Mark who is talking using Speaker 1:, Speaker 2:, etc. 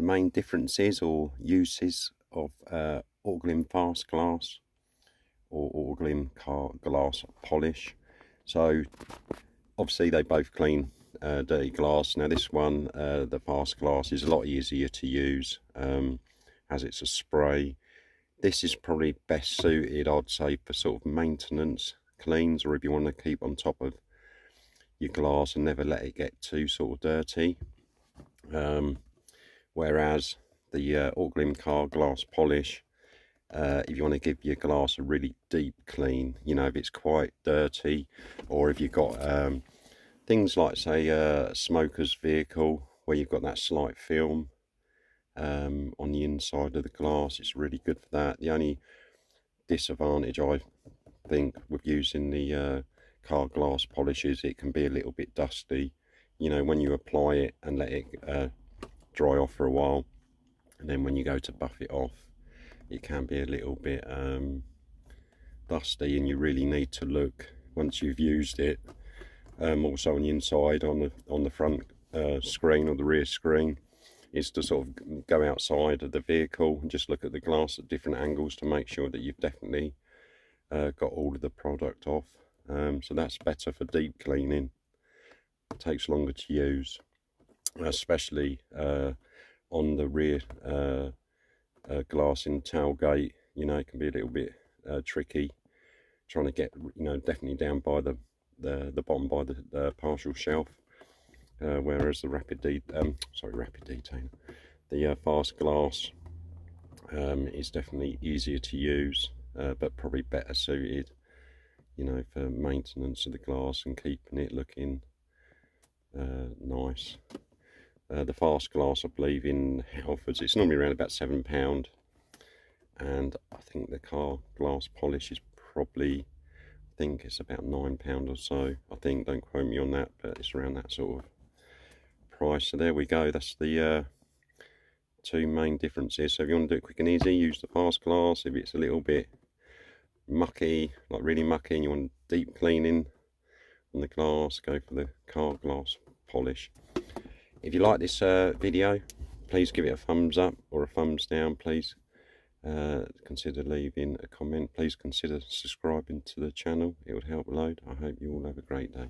Speaker 1: the main differences or uses of Autoglym fast glass or Autoglym Car glass polish. So obviously they both clean dirty glass. Now this one, the fast glass, is a lot easier to use as it's a spray. This is probably best suited, I'd say, for sort of maintenance cleans, or if you want to keep on top of your glass and never let it get too sort of dirty. Whereas the Autoglym Car glass polish, if you want to give your glass a really deep clean, you know, if it's quite dirty, or if you've got things like, say, a smoker's vehicle where you've got that slight film on the inside of the glass, it's really good for that. The only disadvantage I think with using the car glass polish is it can be a little bit dusty, you know, when you apply it and let it dry off for a while, and then when you go to buff it off, it can be a little bit dusty, and you really need to look once you've used it, also on the inside, on the front screen or the rear screen, is to sort of go outside of the vehicle and just look at the glass at different angles to make sure that you've definitely got all of the product off. So that's better for deep cleaning. It takes longer to use, especially on the rear glass in the tailgate. You know, it can be a little bit tricky trying to get, you know, definitely down by the bottom, by the partial shelf. Whereas the the fast glass is definitely easier to use, but probably better suited, you know, for maintenance of the glass and keeping it looking nice. The fast glass, I believe, in Halfords, it's normally around about £7, and I think the car glass polish is probably, I think it's about £9 or so. I think, don't quote me on that, but it's around that sort of price. So there we go, that's the two main differences. So if you want to do it quick and easy, use the fast glass. If it's a little bit mucky, like really mucky, and you want deep cleaning on the glass, go for the car glass polish. If you like this video, please give it a thumbs up or a thumbs down. Please consider leaving a comment. Please consider subscribing to the channel, it would help a load. I hope you all have a great day.